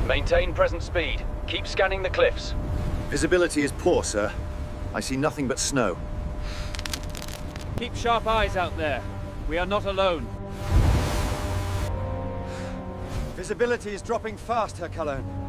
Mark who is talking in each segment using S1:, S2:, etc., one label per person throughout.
S1: Maintain present speed. Keep scanning the cliffs.
S2: Visibility is poor, sir. I see nothing but snow.
S3: Keep sharp eyes out there. We are not alone.
S2: Visibility is dropping fast, Herr Cologne.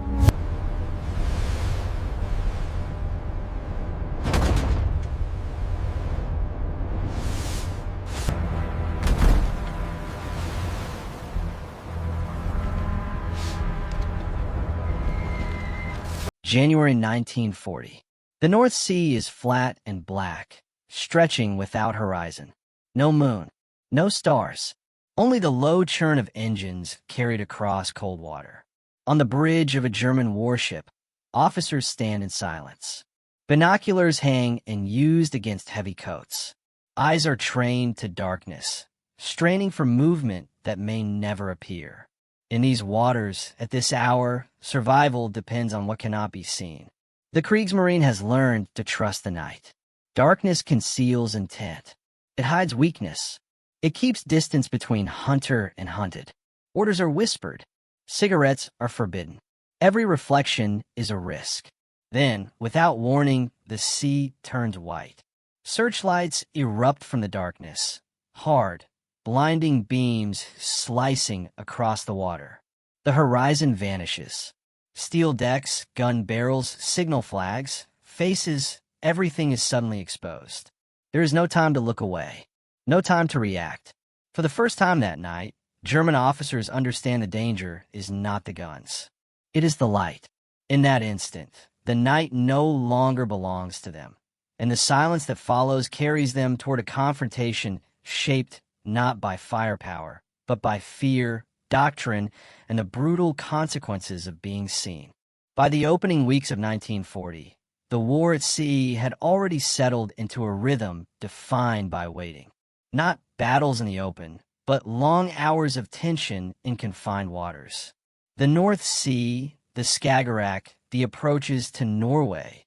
S4: January 1940. The North Sea is flat and black, stretching without horizon. No moon, no stars, only the low churn of engines carried across cold water. On the bridge of a German warship, officers stand in silence. Binoculars hang and used against heavy coats. Eyes are trained to darkness, straining for movement that may never appear. In these waters, at this hour, survival depends on what cannot be seen. The Kriegsmarine has learned to trust the night. Darkness conceals intent. It hides weakness. It keeps distance between hunter and hunted. Orders are whispered. Cigarettes are forbidden. Every reflection is a risk. Then, without warning, the sea turns white. Searchlights erupt from the darkness. Hard, blinding beams slicing across the water. The horizon vanishes. Steel decks, gun barrels, signal flags, faces, everything is suddenly exposed. There is no time to look away. No time to react. For the first time that night, German officers understand the danger is not the guns. It is the light. In that instant, the night no longer belongs to them, and the silence that follows carries them toward a confrontation shaped not by firepower, but by fear, doctrine, and the brutal consequences of being seen. By the opening weeks of 1940, the war at sea had already settled into a rhythm defined by waiting. Not battles in the open, but long hours of tension in confined waters. The North Sea, the Skagerrak, the approaches to Norway.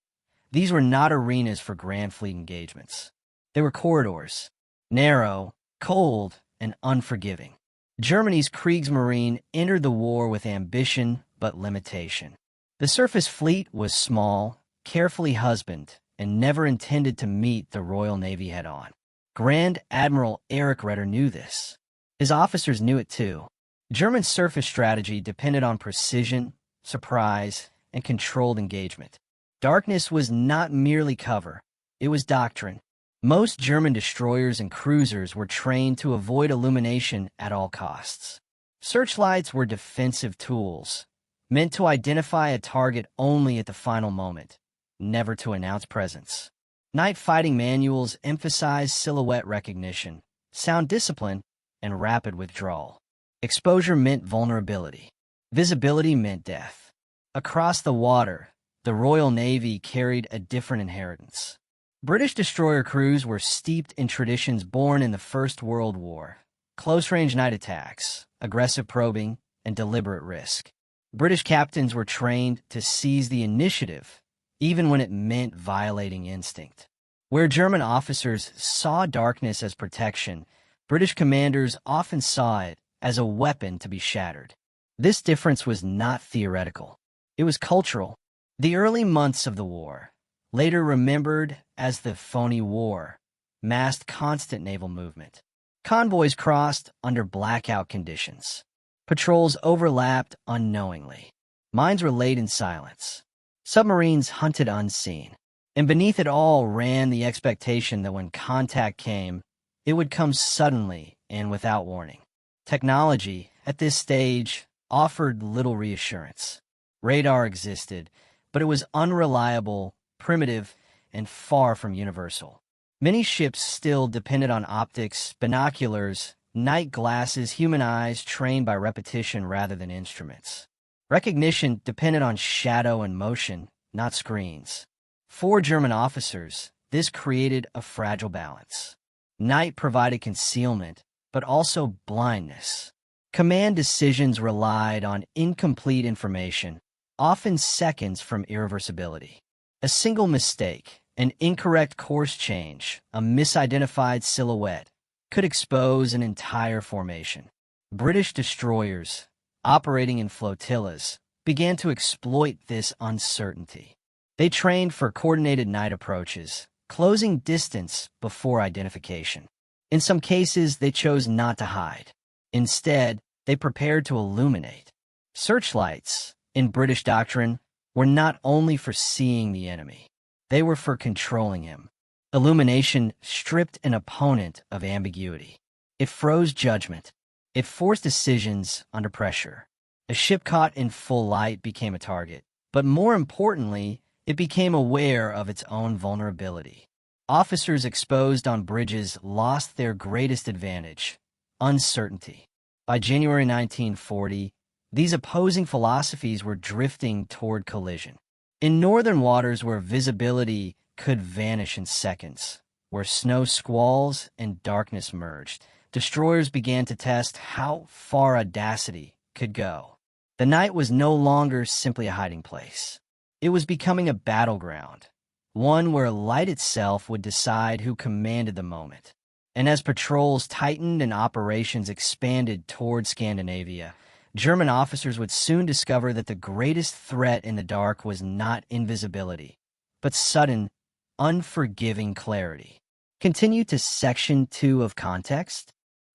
S4: These were not arenas for grand fleet engagements. They were corridors, narrow, cold, and unforgiving. Germany's Kriegsmarine entered the war with ambition but limitation. The surface fleet was small, carefully husbanded, and never intended to meet the Royal Navy head-on. Grand Admiral Erich Raeder knew this. His officers knew it too. German surface strategy depended on precision, surprise, and controlled engagement. Darkness was not merely cover, it was doctrine. Most German destroyers and cruisers were trained to avoid illumination at all costs. Searchlights were defensive tools, meant to identify a target only at the final moment, never to announce presence. Night fighting manuals emphasized silhouette recognition, sound discipline, and rapid withdrawal. Exposure meant vulnerability. Visibility meant death. Across the water, the Royal Navy carried a different inheritance. British destroyer crews were steeped in traditions born in the First World War. Close-range night attacks, aggressive probing, and deliberate risk. British captains were trained to seize the initiative, even when it meant violating instinct. Where German officers saw darkness as protection, British commanders often saw it as a weapon to be shattered. This difference was not theoretical. It was cultural. The early months of the war, later remembered as the Phony War, masked constant naval movement. Convoys crossed under blackout conditions. Patrols overlapped unknowingly. Mines were laid in silence. Submarines hunted unseen. And beneath it all ran the expectation that when contact came, it would come suddenly and without warning. Technology, at this stage, offered little reassurance. Radar existed, but it was unreliable, primitive, and far from universal. Many ships still depended on optics, binoculars, night glasses, human eyes trained by repetition rather than instruments. Recognition depended on shadow and motion, not screens. For German officers, this created a fragile balance. Night provided concealment, but also blindness. Command decisions relied on incomplete information, often seconds from irreversibility. A single mistake, an incorrect course change, a misidentified silhouette, could expose an entire formation. British destroyers, operating in flotillas, began to exploit this uncertainty. They trained for coordinated night approaches, closing distance before identification. In some cases, they chose not to hide. Instead, they prepared to illuminate. Searchlights, in British doctrine, were not only for seeing the enemy. They were for controlling him. Illumination stripped an opponent of ambiguity. It froze judgment. It forced decisions under pressure. A ship caught in full light became a target, but more importantly, it became aware of its own vulnerability. Officers exposed on bridges lost their greatest advantage: uncertainty. By January 1940, these opposing philosophies were drifting toward collision. In northern waters where visibility could vanish in seconds, where snow squalls and darkness merged, destroyers began to test how far audacity could go. The night was no longer simply a hiding place. It was becoming a battleground, one where light itself would decide who commanded the moment. And as patrols tightened and operations expanded toward Scandinavia, German officers would soon discover that the greatest threat in the dark was not invisibility, but sudden, unforgiving clarity. Continue to Section 2 of Context.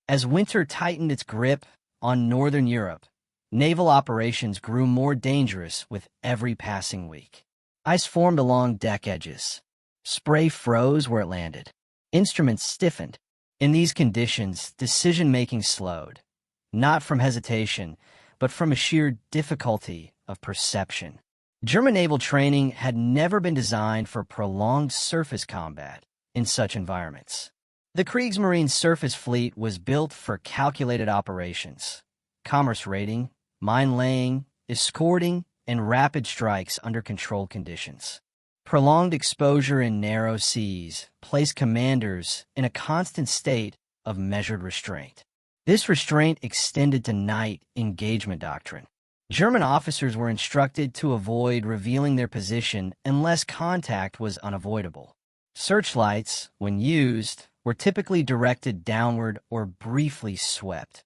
S4: As winter tightened its grip on northern Europe, naval operations grew more dangerous with every passing week. Ice formed along deck edges. Spray froze where it landed. Instruments stiffened. In these conditions, decision-making slowed, not from hesitation, but from a sheer difficulty of perception. German naval training had never been designed for prolonged surface combat in such environments. The Kriegsmarine surface fleet was built for calculated operations: commerce raiding, mine laying, escorting, and rapid strikes under controlled conditions. Prolonged exposure in narrow seas placed commanders in a constant state of measured restraint. This restraint extended to night engagement doctrine. German officers were instructed to avoid revealing their position unless contact was unavoidable. Searchlights, when used, were typically directed downward or briefly swept,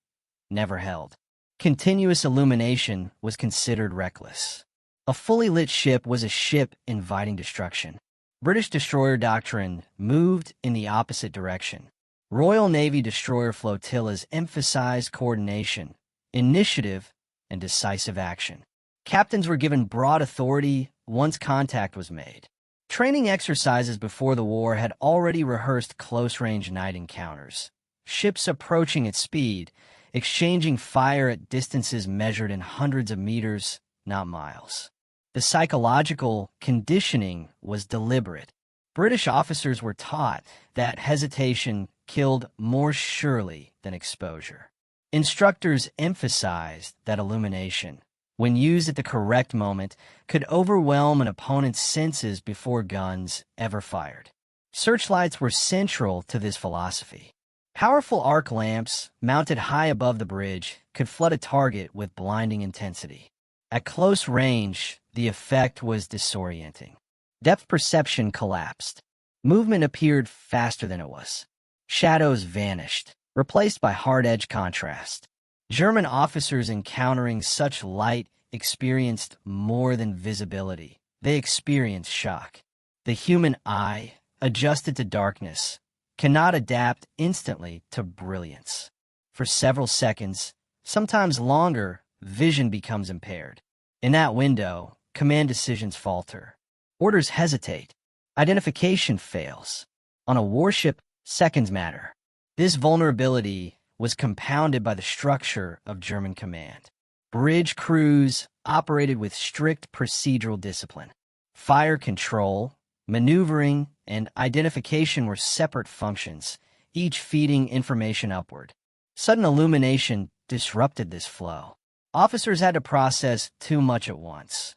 S4: never held. Continuous illumination was considered reckless. A fully lit ship was a ship inviting destruction. British destroyer doctrine moved in the opposite direction. Royal Navy destroyer flotillas emphasized coordination, initiative, and decisive action. Captains were given broad authority once contact was made. Training exercises before the war had already rehearsed close-range night encounters. Ships approaching at speed, exchanging fire at distances measured in hundreds of meters, not miles. The psychological conditioning was deliberate. British officers were taught that hesitation killed more surely than exposure. Instructors emphasized that illumination, when used at the correct moment, could overwhelm an opponent's senses before guns ever fired. Searchlights were central to this philosophy. Powerful arc lamps, mounted high above the bridge, could flood a target with blinding intensity. At close range, the effect was disorienting. Depth perception collapsed. Movement appeared faster than it was. Shadows vanished, replaced by hard-edge contrast. German officers encountering such light experienced more than visibility. They experienced shock. The human eye, adjusted to darkness, cannot adapt instantly to brilliance. For several seconds, sometimes longer, vision becomes impaired. In that window, command decisions falter. Orders hesitate. Identification fails. On a warship, seconds matter. This vulnerability was compounded by the structure of German command. Bridge crews operated with strict procedural discipline. Fire control, maneuvering, and identification were separate functions, each feeding information upward. Sudden illumination disrupted this flow. Officers had to process too much at once.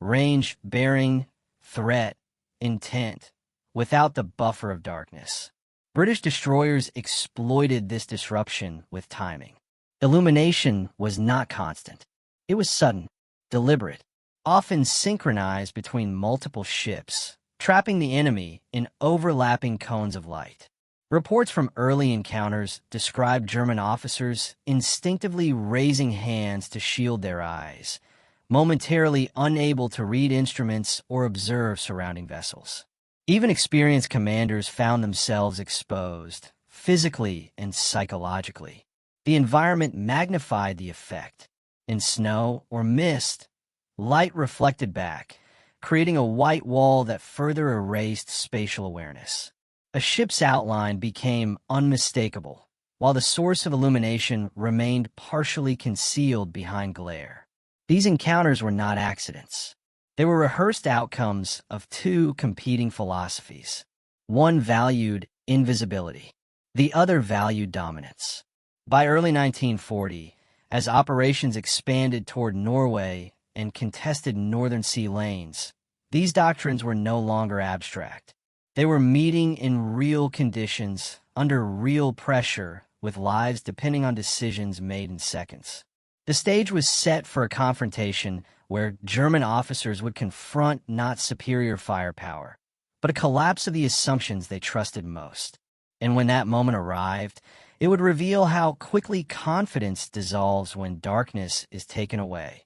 S4: Range, bearing, threat, intent, without the buffer of darkness. British destroyers exploited this disruption with timing. Illumination was not constant. It was sudden, deliberate, often synchronized between multiple ships, trapping the enemy in overlapping cones of light. Reports from early encounters described German officers instinctively raising hands to shield their eyes, momentarily unable to read instruments or observe surrounding vessels. Even experienced commanders found themselves exposed, physically and psychologically. The environment magnified the effect. In snow or mist, light reflected back, creating a white wall that further erased spatial awareness. A ship's outline became unmistakable, while the source of illumination remained partially concealed behind glare. These encounters were not accidents. They were rehearsed outcomes of two competing philosophies. One valued invisibility. The other valued dominance. By early 1940, as operations expanded toward Norway and contested Northern Sea lanes, these doctrines were no longer abstract. They were meeting in real conditions, under real pressure, with lives depending on decisions made in seconds. The stage was set for a confrontation where German officers would confront not superior firepower, but a collapse of the assumptions they trusted most. And when that moment arrived, it would reveal how quickly confidence dissolves when darkness is taken away,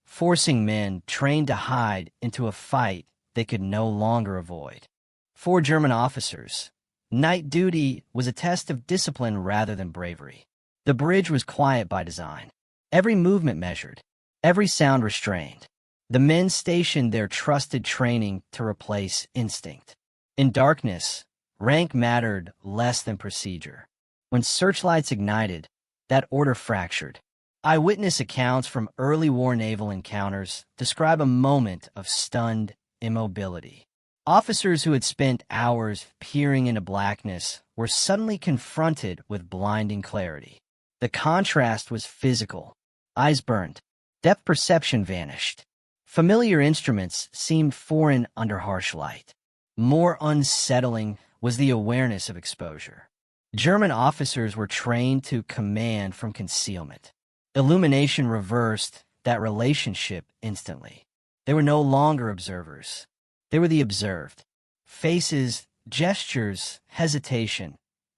S4: forcing men trained to hide into a fight they could no longer avoid. For German officers, night duty was a test of discipline rather than bravery. The bridge was quiet by design, every movement measured, every sound restrained. The men stationed their trusted training to replace instinct. In darkness, rank mattered less than procedure. When searchlights ignited, that order fractured. Eyewitness accounts from early war naval encounters describe a moment of stunned immobility. Officers who had spent hours peering into blackness were suddenly confronted with blinding clarity. The contrast was physical. Eyes burned. Depth perception vanished. Familiar instruments seemed foreign under harsh light. More unsettling was the awareness of exposure. German officers were trained to command from concealment. Illumination reversed that relationship instantly. They were no longer observers. They were the observed. Faces, gestures, hesitation.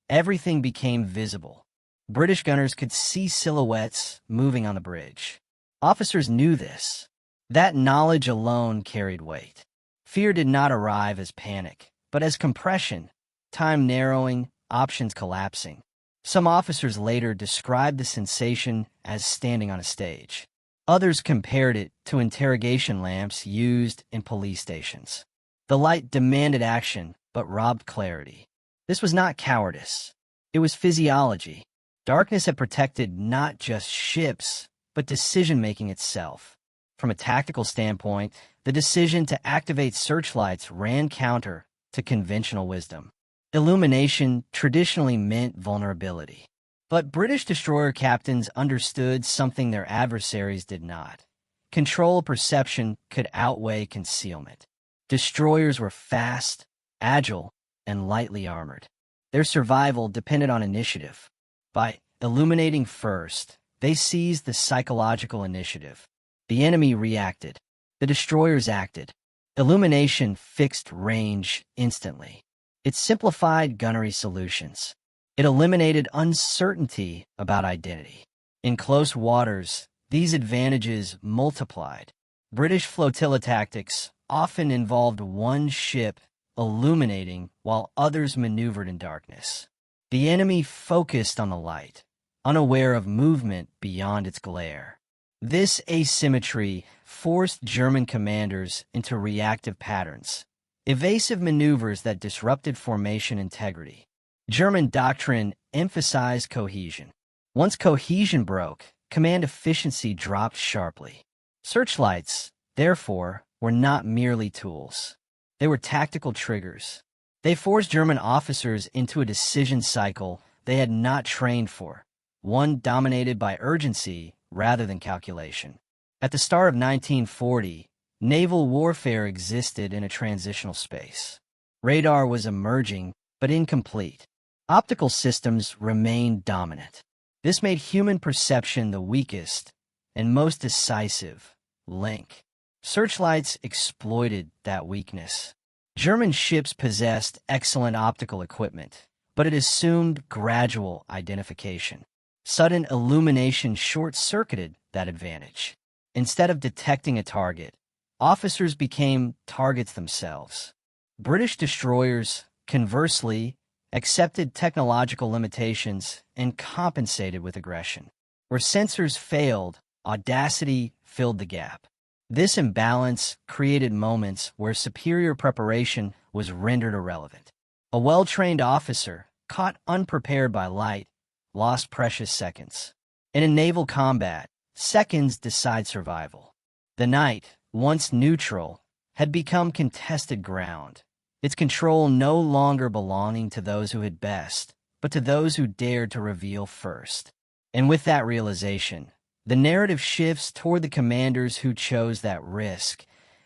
S4: Everything became visible. British gunners could see silhouettes moving on the bridge. Officers knew this. That knowledge alone carried weight. Fear did not arrive as panic, but as compression, time narrowing, options collapsing. Some officers later described the sensation as standing on a stage. Others compared it to interrogation lamps used in police stations. The light demanded action, but robbed clarity. This was not cowardice. It was physiology. Darkness had protected not just ships, but decision-making itself. From a tactical standpoint, the decision to activate searchlights ran counter to conventional wisdom. Illumination traditionally meant vulnerability. But British destroyer captains understood something their adversaries did not. Control perception could outweigh concealment. Destroyers were fast, agile, and lightly armored. Their survival depended on initiative. By illuminating first, they seized the psychological initiative. The enemy reacted. The destroyers acted. Illumination fixed range instantly. It simplified gunnery solutions. It eliminated uncertainty about identity. In close waters, these advantages multiplied. British flotilla tactics often involved one ship illuminating while others maneuvered in darkness. The enemy focused on the light, unaware of movement beyond its glare. This asymmetry forced German commanders into reactive patterns, evasive maneuvers that disrupted formation integrity. German doctrine emphasized cohesion. Once cohesion broke, command efficiency dropped sharply. Searchlights, therefore, were not merely tools. They were tactical triggers. They forced German officers into a decision cycle they had not trained for, one dominated by urgency rather than calculation. At the start of 1940, naval warfare existed in a transitional space. Radar was emerging, but incomplete. Optical systems remained dominant. This made human perception the weakest and most decisive link. Searchlights exploited that weakness. German ships possessed excellent optical equipment, but it assumed gradual identification. Sudden illumination short-circuited that advantage. Instead of detecting a target, officers became targets themselves. British destroyers, conversely, accepted technological limitations and compensated with aggression. Where sensors failed, audacity filled the gap. This imbalance created moments where superior preparation was rendered irrelevant. A well-trained officer, caught unprepared by light, lost precious seconds. And in naval combat, seconds decide survival. The night, once neutral, had become contested ground, its control no longer belonging to those who hid best, but to those who dared to reveal first. And with that realization, the narrative shifts toward the commanders who chose that risk,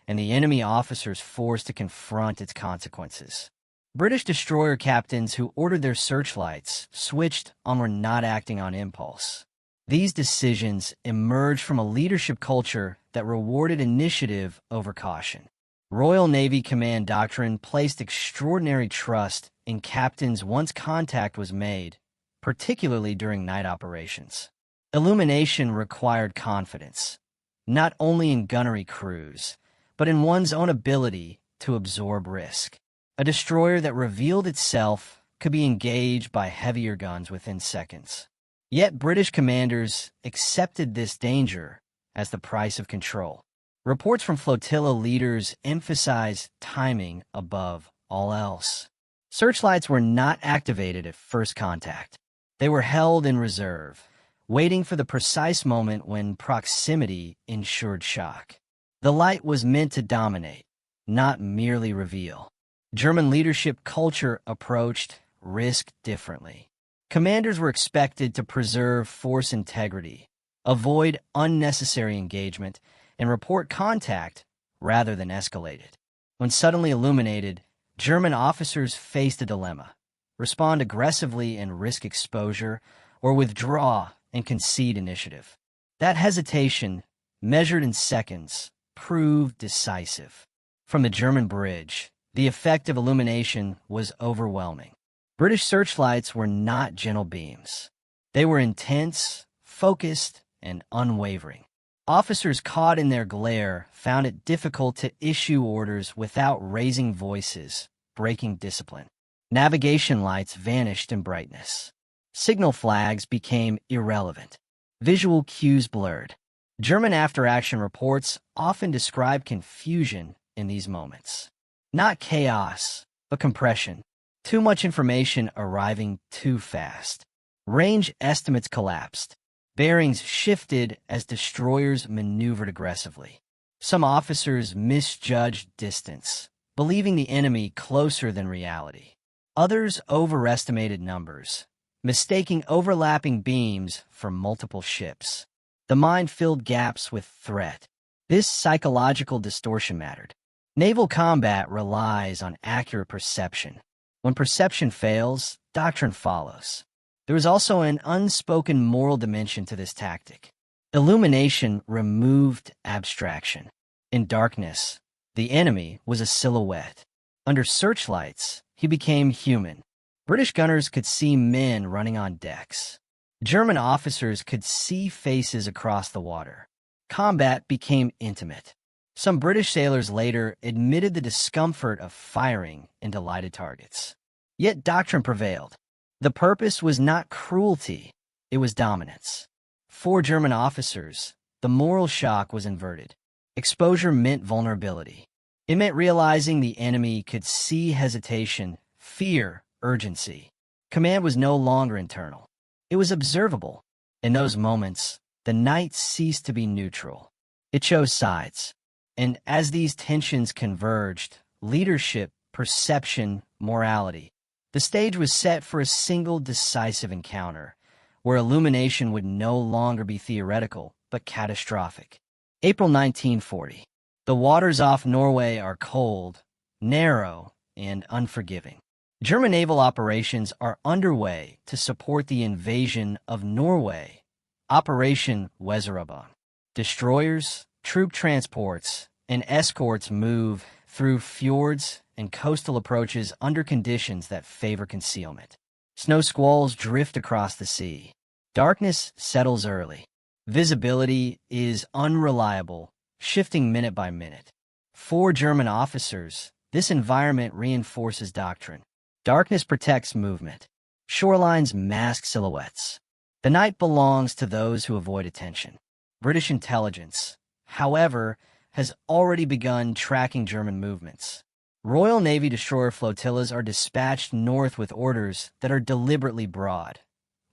S4: and the enemy officers forced to confront its consequences. British destroyer captains who ordered their searchlights switched on were not acting on impulse. These decisions emerged from a leadership culture that rewarded initiative over caution. Royal Navy Command doctrine placed extraordinary trust in captains once contact was made, particularly during night operations. Illumination required confidence, not only in gunnery crews, but in one's own ability to absorb risk. A destroyer that revealed itself could be engaged by heavier guns within seconds. Yet British commanders accepted this danger as the price of control. Reports from flotilla leaders emphasize timing above all else. Searchlights were not activated at first contact. They were held in reserve, waiting for the precise moment when proximity ensured shock. The light was meant to dominate, not merely reveal. German leadership culture approached risk differently. Commanders were expected to preserve force integrity, avoid unnecessary engagement, and report contact rather than escalate it. When suddenly illuminated, German officers faced a dilemma: respond aggressively and risk exposure, or withdraw and concede initiative. That hesitation, measured in seconds, proved decisive. From the German bridge, the effect of illumination was overwhelming. British searchlights were not gentle beams. They were intense, focused, and unwavering. Officers caught in their glare found it difficult to issue orders without raising voices, breaking discipline. Navigation lights vanished in brightness. Signal flags became irrelevant. Visual cues blurred. German after-action reports often describe confusion in these moments. Not chaos, but compression. Too much information arriving too fast. Range estimates collapsed. Bearings shifted as destroyers maneuvered aggressively. Some officers misjudged distance, believing the enemy closer than reality. Others overestimated numbers, mistaking overlapping beams for multiple ships. The mind filled gaps with threat. This psychological distortion mattered. Naval combat relies on accurate perception. When perception fails, doctrine follows. There was also an unspoken moral dimension to this tactic. Illumination removed abstraction. In darkness, the enemy was a silhouette. Under searchlights, he became human. British gunners could see men running on decks. German officers could see faces across the water. Combat became intimate. Some British sailors later admitted the discomfort of firing into lighted targets. Yet doctrine prevailed. The purpose was not cruelty, it was dominance. For German officers, the moral shock was inverted. Exposure meant vulnerability. It meant realizing the enemy could see hesitation, fear, urgency. Command was no longer internal. It was observable. In those moments, the night ceased to be neutral. It chose sides. And as these tensions converged, leadership, perception, morality, the stage was set for a single decisive encounter, where illumination would no longer be theoretical, but catastrophic. April 1940. The waters off Norway are cold, narrow, and unforgiving. German naval operations are underway to support the invasion of Norway, Operation Weserübung. Destroyers, troop transports, and escorts move through fjords and coastal approaches under conditions that favor concealment. Snow squalls drift across the sea. Darkness settles early. Visibility is unreliable, shifting minute by minute. For German officers, this environment reinforces doctrine. Darkness protects movement. Shorelines mask silhouettes. The night belongs to those who avoid attention. British intelligence, however, has already begun tracking German movements. Royal Navy destroyer flotillas are dispatched north with orders that are deliberately broad.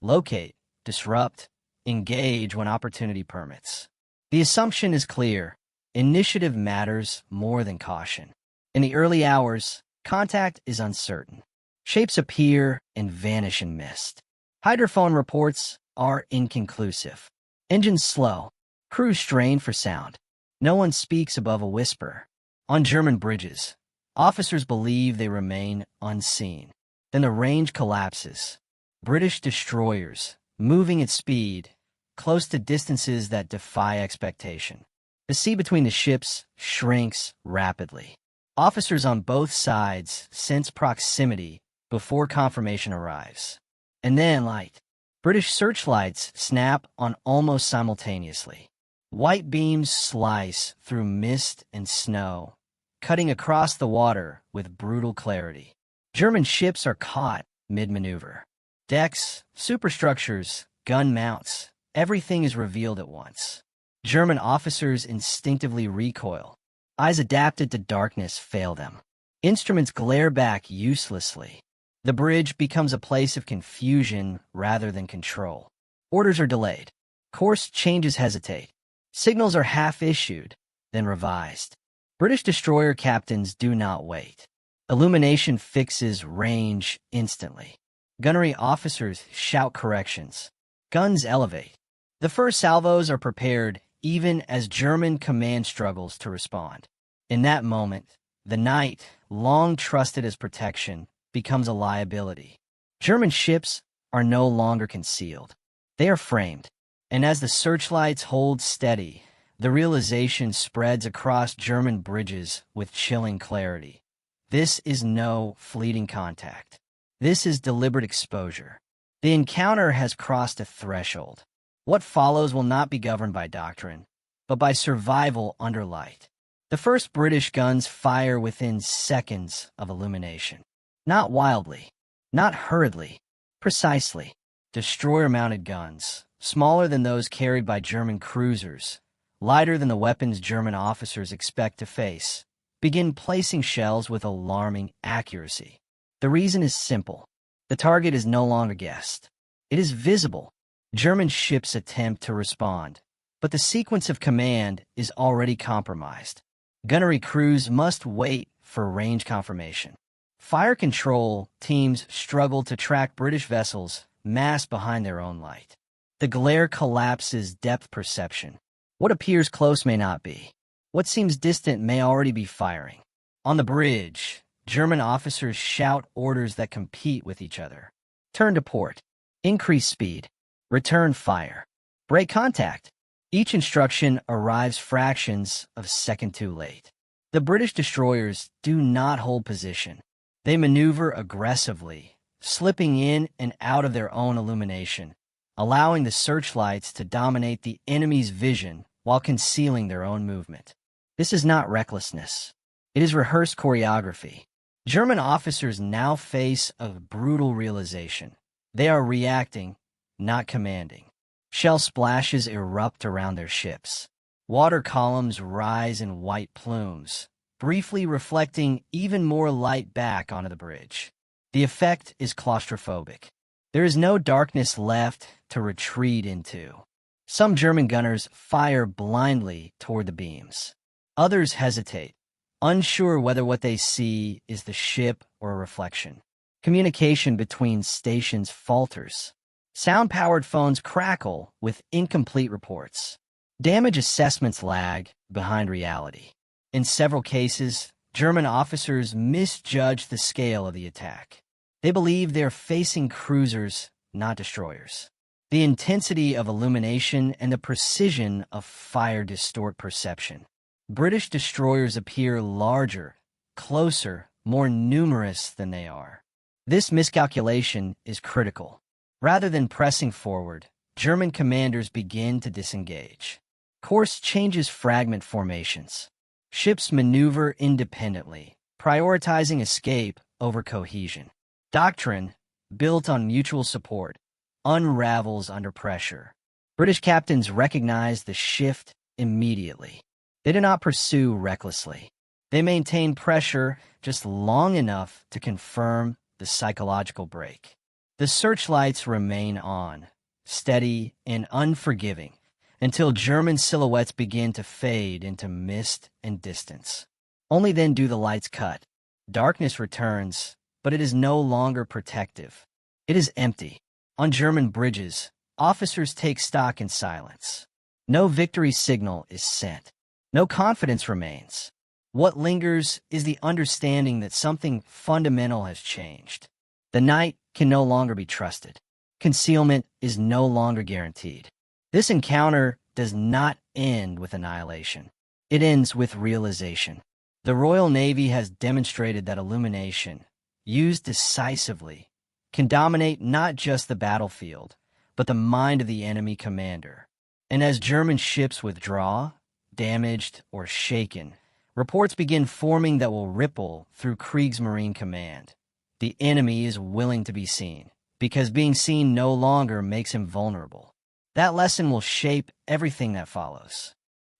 S4: Locate, disrupt, engage when opportunity permits. The assumption is clear. Initiative matters more than caution. In the early hours, contact is uncertain. Shapes appear and vanish in mist. Hydrophone reports are inconclusive. Engines slow. Crews strain for sound. No one speaks above a whisper. On German bridges, officers believe they remain unseen. Then the range collapses. British destroyers, moving at speed, close to distances that defy expectation. The sea between the ships shrinks rapidly. Officers on both sides sense proximity before confirmation arrives. And then light. British searchlights snap on almost simultaneously. White beams slice through mist and snow, cutting across the water with brutal clarity. German ships are caught mid-maneuver. Decks, superstructures, gun mounts, everything is revealed at once. German officers instinctively recoil. Eyes adapted to darkness fail them. Instruments glare back uselessly. The bridge becomes a place of confusion rather than control. Orders are delayed. Course changes hesitate. Signals are half-issued, then revised. British destroyer captains do not wait. Illumination fixes range instantly. Gunnery officers shout corrections. Guns elevate. The first salvos are prepared even as German command struggles to respond. In that moment, the night, long trusted as protection, becomes a liability. German ships are no longer concealed. They are framed. And as the searchlights hold steady, the realization spreads across German bridges with chilling clarity. This is no fleeting contact. This is deliberate exposure. The encounter has crossed a threshold. What follows will not be governed by doctrine, but by survival under light. The first British guns fire within seconds of illumination. Not wildly, not hurriedly, precisely. Destroyer-mounted guns, smaller than those carried by German cruisers, lighter than the weapons German officers expect to face, begin placing shells with alarming accuracy. The reason is simple. The target is no longer guessed. It is visible. German ships attempt to respond, but the sequence of command is already compromised. Gunnery crews must wait for range confirmation. Fire control teams struggle to track British vessels massed behind their own light. The glare collapses depth perception. What appears close may not be. What seems distant may already be firing. On the bridge, German officers shout orders that compete with each other. Turn to port. Increase speed. Return fire. Break contact. Each instruction arrives fractions of a second too late. The British destroyers do not hold position. They maneuver aggressively, slipping in and out of their own illumination, allowing the searchlights to dominate the enemy's vision while concealing their own movement. This is not recklessness. It is rehearsed choreography. German officers now face a brutal realization. They are reacting, not commanding. Shell splashes erupt around their ships. Water columns rise in white plumes, briefly reflecting even more light back onto the bridge. The effect is claustrophobic. There is no darkness left to retreat into. Some German gunners fire blindly toward the beams. Others hesitate, unsure whether what they see is the ship or a reflection. Communication between stations falters. Sound-powered phones crackle with incomplete reports. Damage assessments lag behind reality. In several cases, German officers misjudge the scale of the attack. They believe they're facing cruisers, not destroyers. The intensity of illumination and the precision of fire distort perception. British destroyers appear larger, closer, more numerous than they are. This miscalculation is critical. Rather than pressing forward, German commanders begin to disengage. Course changes fragment formations. Ships maneuver independently, prioritizing escape over cohesion. Doctrine, built on mutual support, unravels under pressure. British captains recognize the shift immediately. They do not pursue recklessly. They maintain pressure just long enough to confirm the psychological break. The searchlights remain on, steady and unforgiving, until German silhouettes begin to fade into mist and distance. Only then do the lights cut. Darkness returns, but it is no longer protective. It is empty. On German bridges, officers take stock in silence. No victory signal is sent. No confidence remains. What lingers is the understanding that something fundamental has changed. The night can no longer be trusted. Concealment is no longer guaranteed. This encounter does not end with annihilation. It ends with realization. The Royal Navy has demonstrated that illumination, used decisively, can dominate not just the battlefield, but the mind of the enemy commander. And as German ships withdraw, damaged or shaken, reports begin forming that will ripple through Kriegsmarine Command. The enemy is willing to be seen, because being seen no longer makes him vulnerable. That lesson will shape everything that follows.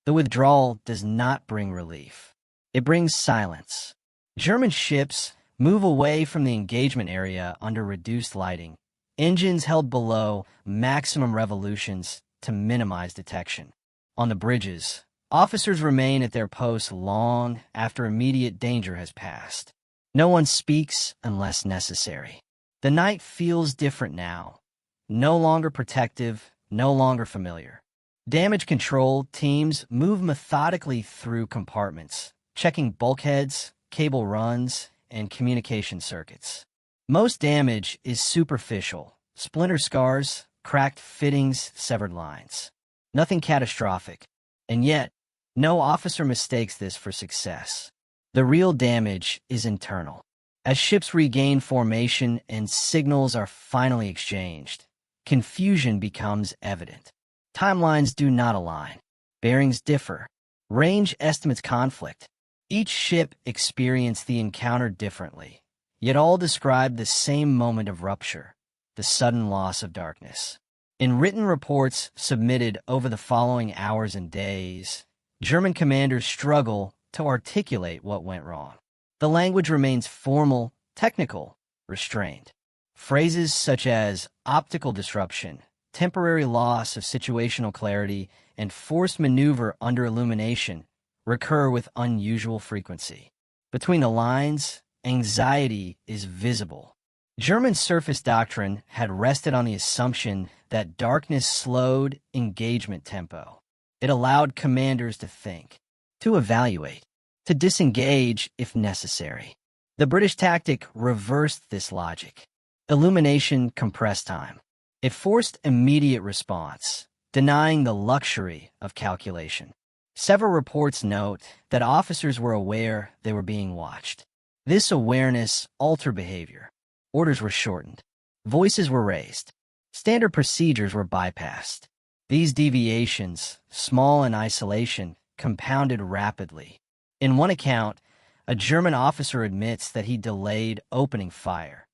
S4: The withdrawal does not bring relief. It brings silence. German ships move away from the engagement area under reduced lighting, engines held below maximum revolutions to minimize detection. On the bridges, officers remain at their posts long after immediate danger has passed. No one speaks unless necessary. The night feels different now. No longer protective, no longer familiar. Damage control teams move methodically through compartments, checking bulkheads, cable runs, and communication circuits. Most damage is superficial: splinter scars, cracked fittings, severed lines. Nothing catastrophic. And yet, no officer mistakes this for success. The real damage is internal. As ships regain formation and signals are finally exchanged, confusion becomes evident. Timelines do not align. Bearings differ. Range estimates conflict. Each ship experienced the encounter differently, yet all describe the same moment of rupture, the sudden loss of darkness. In written reports submitted over the following hours and days, German commanders struggle to articulate what went wrong. The language remains formal, technical, restrained. Phrases such as optical disruption, temporary loss of situational clarity, and forced maneuver under illumination recur with unusual frequency. Between the lines, anxiety is visible. German surface doctrine had rested on the assumption that darkness slowed engagement tempo. It allowed commanders to think, to evaluate, to disengage if necessary. The British tactic reversed this logic. Illumination compressed time. It forced immediate response, denying the luxury of calculation. Several reports note that officers were aware they were being watched. This awareness altered behavior. Orders were shortened. Voices were raised. Standard procedures were bypassed. These deviations, small in isolation, compounded rapidly. In one account, a German officer admits that he delayed opening fire,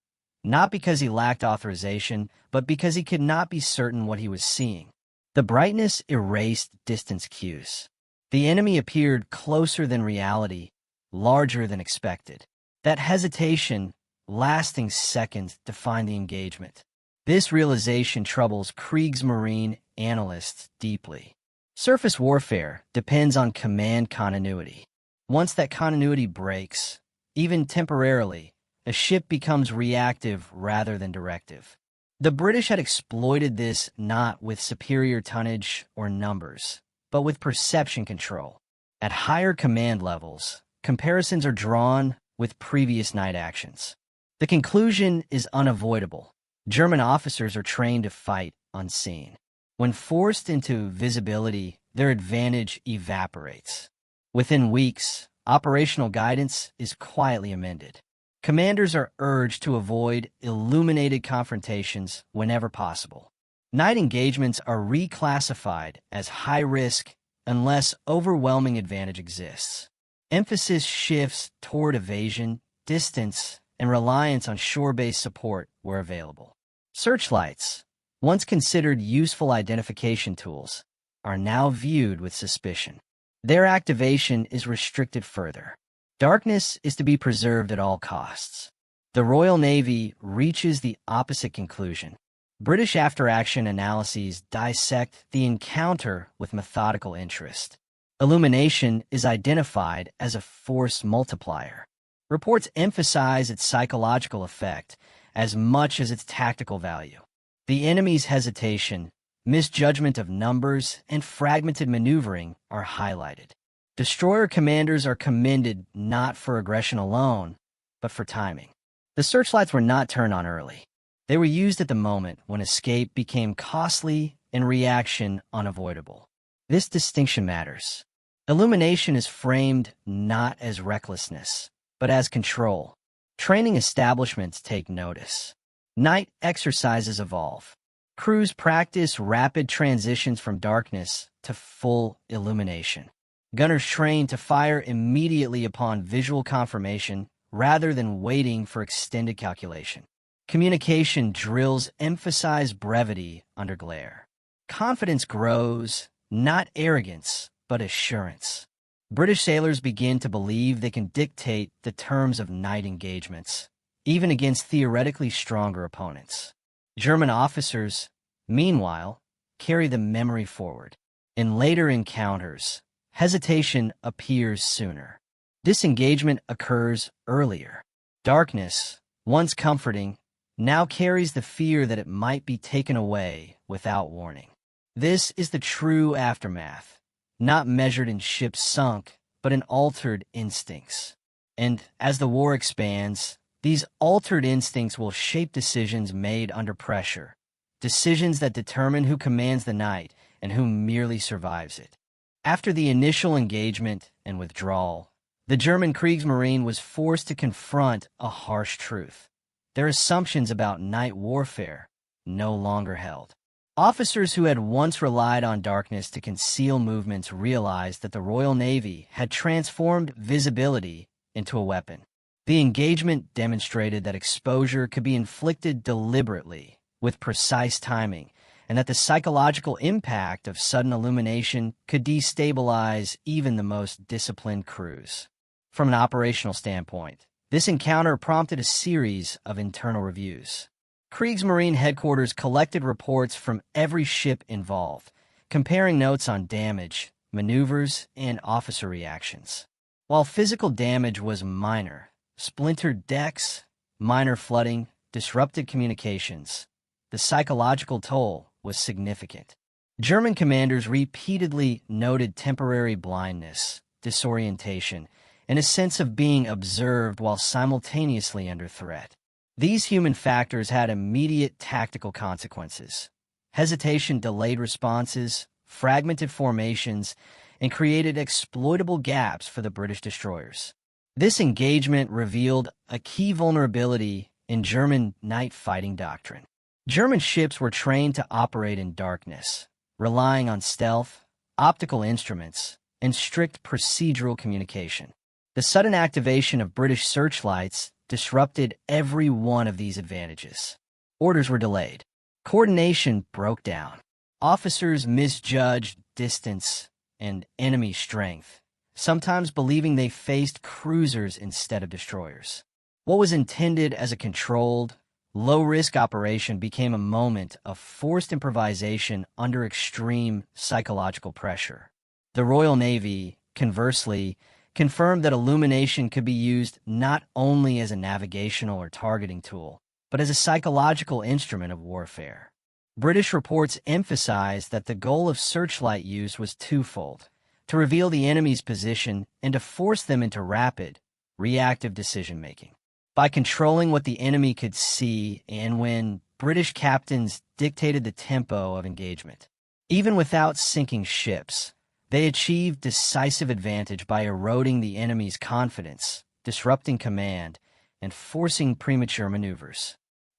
S4: not because he lacked authorization, but because he could not be certain what he was seeing. The brightness erased distance cues. The enemy appeared closer than reality, larger than expected. That hesitation, lasting seconds, defined the engagement. This realization troubles Kriegsmarine analysts deeply. Surface warfare depends on command continuity. Once that continuity breaks, even temporarily, a ship becomes reactive rather than directive. The British had exploited this not with superior tonnage or numbers, but with perception control. At higher command levels, comparisons are drawn with previous night actions. The conclusion is unavoidable. German officers are trained to fight unseen. When forced into visibility, their advantage evaporates. Within weeks, operational guidance is quietly amended. Commanders are urged to avoid illuminated confrontations whenever possible. Night engagements are reclassified as high risk unless overwhelming advantage exists. Emphasis shifts toward evasion, distance, and reliance on shore-based support where available. Searchlights, once considered useful identification tools, are now viewed with suspicion. Their activation is restricted further. Darkness is to be preserved at all costs. The Royal Navy reaches the opposite conclusion. British after-action analyses dissect the encounter with methodical interest. Illumination is identified as a force multiplier. Reports emphasize its psychological effect as much as its tactical value. The enemy's hesitation, misjudgment of numbers, and fragmented maneuvering are highlighted. Destroyer commanders are commended not for aggression alone, but for timing. The searchlights were not turned on early. They were used at the moment when escape became costly and reaction unavoidable. This distinction matters. Illumination is framed not as recklessness, but as control. Training establishments take notice. Night exercises evolve. Crews practice rapid transitions from darkness to full illumination. Gunners train to fire immediately upon visual confirmation rather than waiting for extended calculation. Communication drills emphasize brevity under glare. Confidence grows, not arrogance, but assurance. British sailors begin to believe they can dictate the terms of night engagements, even against theoretically stronger opponents. German officers, meanwhile, carry the memory forward. In later encounters, hesitation appears sooner. Disengagement occurs earlier. Darkness, once comforting, now carries the fear that it might be taken away without warning. This is the true aftermath, not measured in ships sunk, but in altered instincts. And as the war expands, these altered instincts will shape decisions made under pressure, decisions that determine who commands the night and who merely survives it. After the initial engagement and withdrawal, the German Kriegsmarine was forced to confront a harsh truth. Their assumptions about night warfare no longer held. Officers who had once relied on darkness to conceal movements realized that the Royal Navy had transformed visibility into a weapon. The engagement demonstrated that exposure could be inflicted deliberately, with precise timing, and that the psychological impact of sudden illumination could destabilize even the most disciplined crews. From an operational standpoint, this encounter prompted a series of internal reviews. Kriegsmarine headquarters collected reports from every ship involved, comparing notes on damage, maneuvers, and officer reactions. While physical damage was minor, splintered decks, minor flooding, disrupted communications, the psychological toll was significant. German commanders repeatedly noted temporary blindness, disorientation, and a sense of being observed while simultaneously under threat. These human factors had immediate tactical consequences. Hesitation delayed responses, fragmented formations, and created exploitable gaps for the British destroyers. This engagement revealed a key vulnerability in German night fighting doctrine. German ships were trained to operate in darkness, relying on stealth, optical instruments, and strict procedural communication. The sudden activation of British searchlights disrupted every one of these advantages. Orders were delayed. Coordination broke down. Officers misjudged distance and enemy strength, sometimes believing they faced cruisers instead of destroyers. What was intended as a controlled, low-risk operation became a moment of forced improvisation under extreme psychological pressure. The Royal Navy, conversely, confirmed that illumination could be used not only as a navigational or targeting tool, but as a psychological instrument of warfare. British reports emphasized that the goal of searchlight use was twofold: to reveal the enemy's position and to force them into rapid, reactive decision-making. By controlling what the enemy could see and when, British captains dictated the tempo of engagement. Even without sinking ships, they achieved decisive advantage by eroding the enemy's confidence, disrupting command, and forcing premature maneuvers.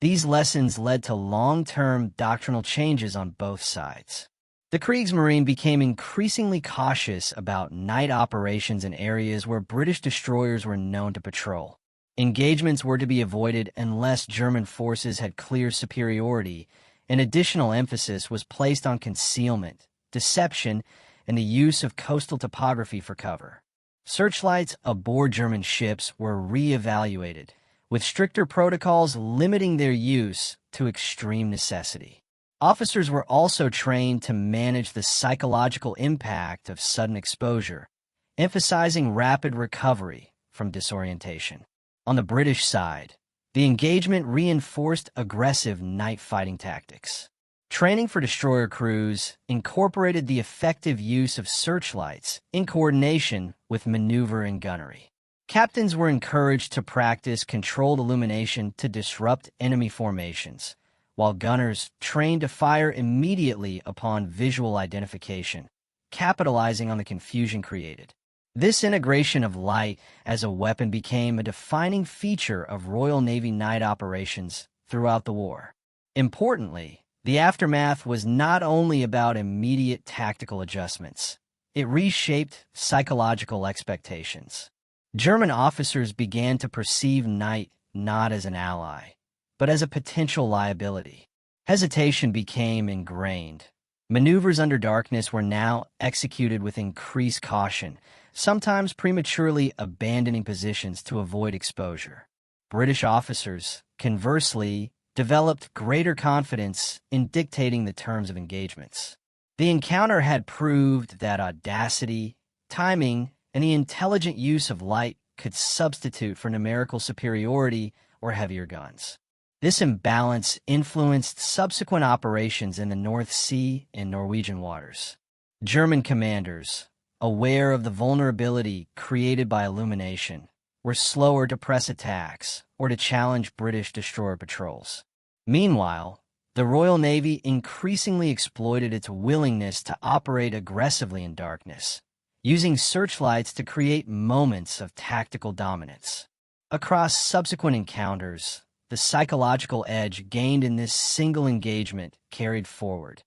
S4: These lessons led to long-term doctrinal changes on both sides. The Kriegsmarine became increasingly cautious about night operations in areas where British destroyers were known to patrol. Engagements were to be avoided unless German forces had clear superiority, and additional emphasis was placed on concealment, deception, and the use of coastal topography for cover. Searchlights aboard German ships were re-evaluated, with stricter protocols limiting their use to extreme necessity. Officers were also trained to manage the psychological impact of sudden exposure, emphasizing rapid recovery from disorientation. On the British side, the engagement reinforced aggressive night fighting tactics. Training for destroyer crews incorporated the effective use of searchlights in coordination with maneuver and gunnery. Captains were encouraged to practice controlled illumination to disrupt enemy formations, while gunners trained to fire immediately upon visual identification, capitalizing on the confusion created. This integration of light as a weapon became a defining feature of Royal Navy night operations throughout the war. Importantly, the aftermath was not only about immediate tactical adjustments. It reshaped psychological expectations. German officers began to perceive night not as an ally, but as a potential liability. Hesitation became ingrained. Maneuvers under darkness were now executed with increased caution, sometimes prematurely abandoning positions to avoid exposure. British officers, conversely, developed greater confidence in dictating the terms of engagements. The encounter had proved that audacity, timing, and the intelligent use of light could substitute for numerical superiority or heavier guns. This imbalance influenced subsequent operations in the North Sea and Norwegian waters. German commanders, aware of the vulnerability created by illumination, were slower to press attacks or to challenge British destroyer patrols. Meanwhile, the Royal Navy increasingly exploited its willingness to operate aggressively in darkness, using searchlights to create moments of tactical dominance. Across subsequent encounters, the psychological edge gained in this single engagement carried forward,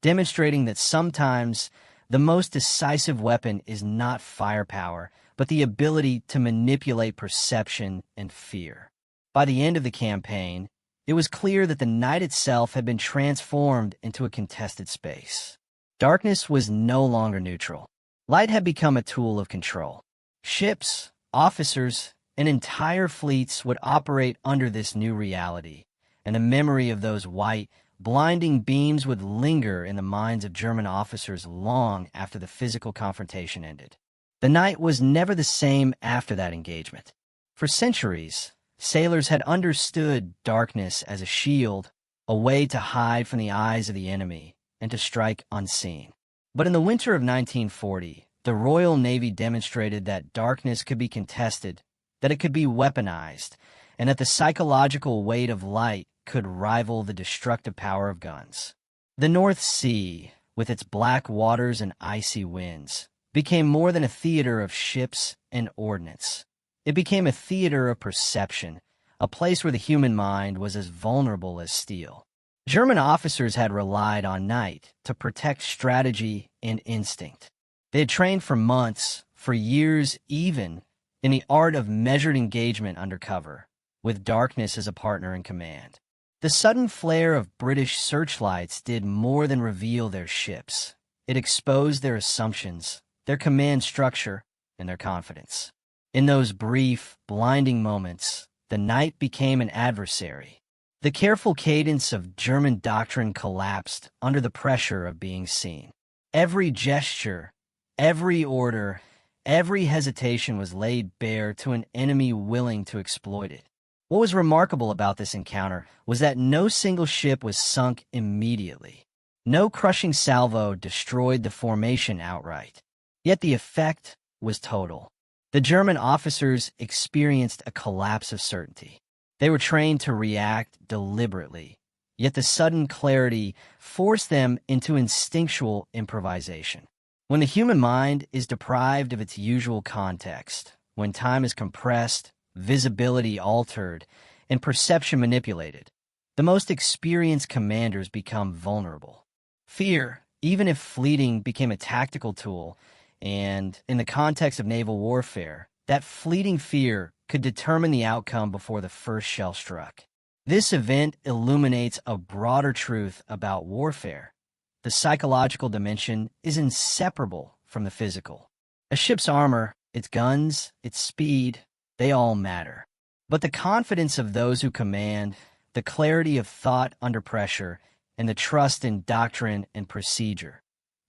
S4: demonstrating that sometimes the most decisive weapon is not firepower, but the ability to manipulate perception and fear. By the end of the campaign, it was clear that the night itself had been transformed into a contested space. Darkness was no longer neutral. Light had become a tool of control. Ships, officers, and entire fleets would operate under this new reality, and the memory of those white, blinding beams would linger in the minds of German officers long after the physical confrontation ended. The night was never the same after that engagement. For centuries, sailors had understood darkness as a shield, a way to hide from the eyes of the enemy and to strike unseen. But in the winter of 1940, the Royal Navy demonstrated that darkness could be contested, that it could be weaponized, and that the psychological weight of light could rival the destructive power of guns. The North Sea, with its black waters and icy winds, became more than a theater of ships and ordnance. It became a theater of perception, a place where the human mind was as vulnerable as steel. German officers had relied on night to protect strategy and instinct. They had trained for months, for years even, in the art of measured engagement under cover, with darkness as a partner in command. The sudden flare of British searchlights did more than reveal their ships. It exposed their assumptions, their command structure, and their confidence. In those brief, blinding moments, the night became an adversary. The careful cadence of German doctrine collapsed under the pressure of being seen. Every gesture, every order, every hesitation was laid bare to an enemy willing to exploit it. What was remarkable about this encounter was that no single ship was sunk immediately. No crushing salvo destroyed the formation outright. Yet the effect was total. The German officers experienced a collapse of certainty. They were trained to react deliberately, yet the sudden clarity forced them into instinctual improvisation. When the human mind is deprived of its usual context, when time is compressed, visibility altered, and perception manipulated, the most experienced commanders become vulnerable. Fear, even if fleeting, became a tactical tool, and in the context of naval warfare, that fleeting fear could determine the outcome before the first shell struck. This event illuminates a broader truth about warfare. The psychological dimension is inseparable from the physical. A ship's armor, its guns, its speed, they all matter. But the confidence of those who command, the clarity of thought under pressure, and the trust in doctrine and procedure,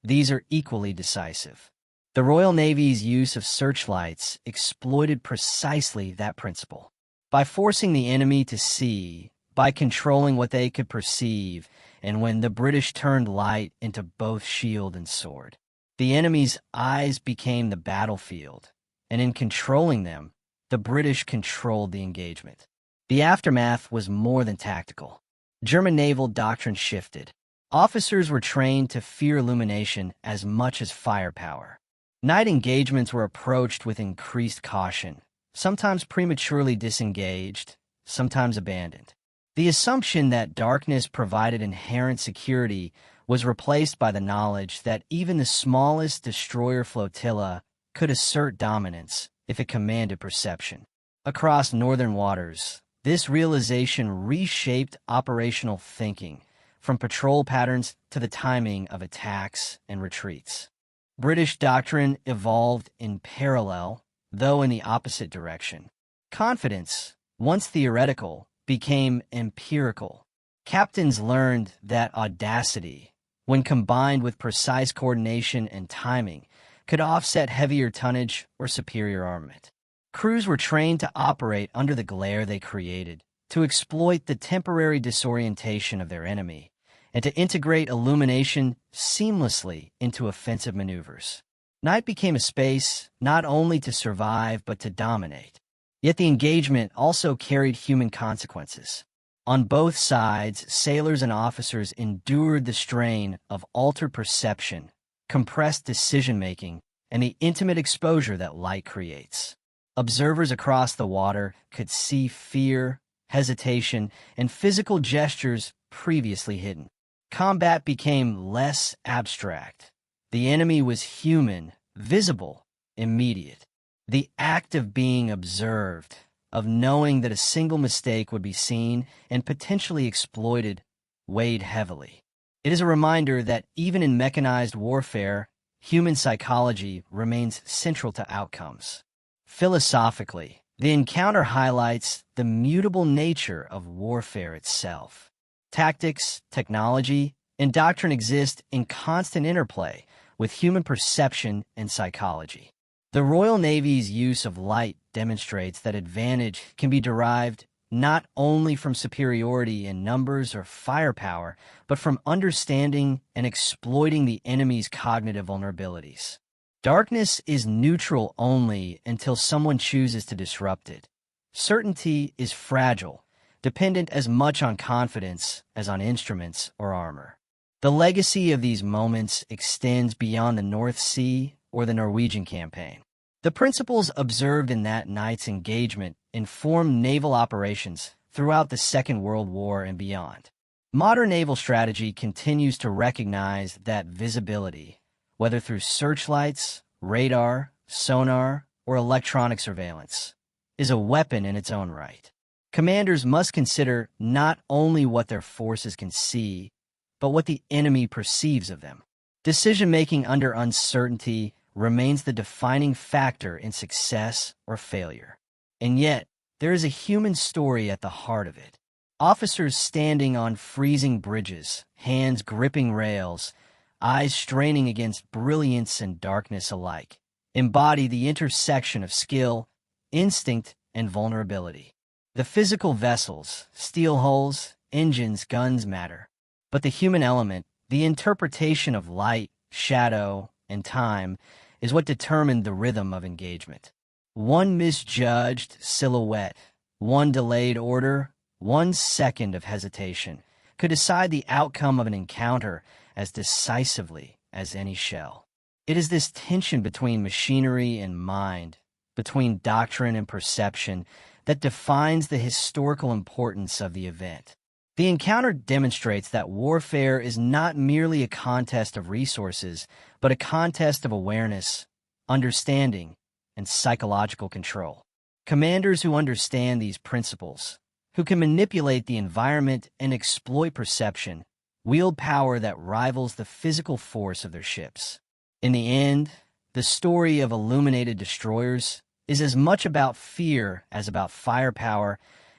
S4: these are equally decisive. The Royal Navy's use of searchlights exploited precisely that principle. By forcing the enemy to see, by controlling what they could perceive, and when the British turned light into both shield and sword, the enemy's eyes became the battlefield, and in controlling them, the British controlled the engagement. The aftermath was more than tactical. German naval doctrine shifted. Officers were trained to fear illumination as much as firepower. Night engagements were approached with increased caution, sometimes prematurely disengaged, sometimes abandoned. The assumption that darkness provided inherent security was replaced by the knowledge that even the smallest destroyer flotilla could assert dominance if it commanded perception. Across northern waters, this realization reshaped operational thinking, from patrol patterns to the timing of attacks and retreats. British doctrine evolved in parallel, though in the opposite direction. Confidence, once theoretical, became empirical. Captains learned that audacity, when combined with precise coordination and timing, could offset heavier tonnage or superior armament. Crews were trained to operate under the glare they created, to exploit the temporary disorientation of their enemy, and to integrate illumination seamlessly into offensive maneuvers. Night became a space not only to survive but to dominate. Yet the engagement also carried human consequences. On both sides, sailors and officers endured the strain of altered perception, compressed decision-making, and the intimate exposure that light creates. Observers across the water could see fear, hesitation, and physical gestures previously hidden. Combat became less abstract. The enemy was human, visible, immediate. The act of being observed, of knowing that a single mistake would be seen and potentially exploited, weighed heavily. It is a reminder that even in mechanized warfare, human psychology remains central to outcomes. Philosophically, the encounter highlights the mutable nature of warfare itself. Tactics, technology, and doctrine exist in constant interplay with human perception and psychology. The Royal Navy's use of light demonstrates that advantage can be derived not only from superiority in numbers or firepower, but from understanding and exploiting the enemy's cognitive vulnerabilities. Darkness is neutral only until someone chooses to disrupt it. Certainty is fragile, dependent as much on confidence as on instruments or armor. The legacy of these moments extends beyond the North Sea or the Norwegian campaign. The principles observed in that night's engagement informed naval operations throughout the Second World War and beyond. Modern naval strategy continues to recognize that visibility, whether through searchlights, radar, sonar, or electronic surveillance, is a weapon in its own right. Commanders must consider not only what their forces can see, but what the enemy perceives of them. Decision-making under uncertainty remains the defining factor in success or failure. And yet, there is a human story at the heart of it. Officers standing on freezing bridges, hands gripping rails, eyes straining against brilliance and darkness alike, embody the intersection of skill, instinct, and vulnerability. The physical vessels, steel hulls, engines, guns matter, but the human element, the interpretation of light, shadow, and time, is what determined the rhythm of engagement. One misjudged silhouette, one delayed order, 1 second of hesitation could decide the outcome of an encounter as decisively as any shell. It is this tension between machinery and mind, between doctrine and perception, that defines the historical importance of the event. The encounter demonstrates that warfare is not merely a contest of resources, but a contest of awareness, understanding, and psychological control. Commanders who understand these principles, who can manipulate the environment and exploit perception, wield power that rivals the physical force of their ships. In the end, the story of illuminated destroyers is as much about fear as about firepower,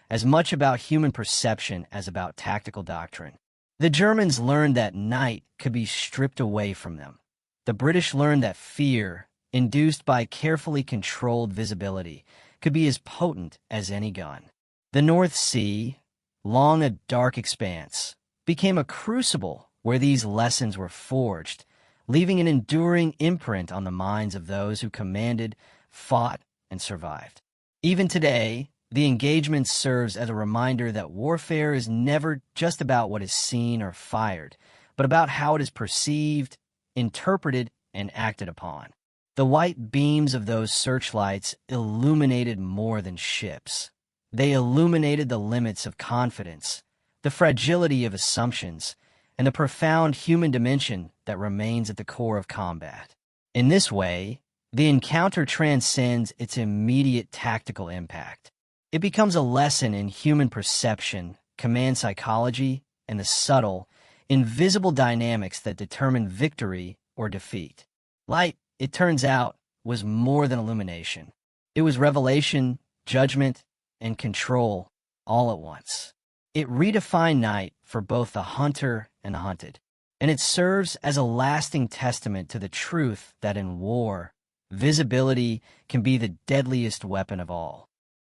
S4: as much about human perception as about tactical doctrine. The Germans learned that night could be stripped away from them. The British learned that fear, induced by carefully controlled visibility, could be as potent as any gun. The North Sea, long a dark expanse, became a crucible where these lessons were forged, leaving an enduring imprint on the minds of those who commanded, fought, and survived. Even today, the engagement serves as a reminder that warfare is never just about what is seen or fired, but about how it is perceived, interpreted, and acted upon. The white beams of those searchlights illuminated more than ships. They illuminated the limits of confidence, the fragility of assumptions, and the profound human dimension that remains at the core of combat. In this way, the encounter transcends its immediate tactical impact. It becomes a lesson in human perception, command psychology, and the subtle, invisible dynamics that determine victory or defeat. Light, it turns out, was more than illumination. It was revelation, judgment, and control all at once. It redefined night for both the hunter and the hunted, and it serves as a lasting testament to the truth that in war, visibility can be the deadliest weapon of all.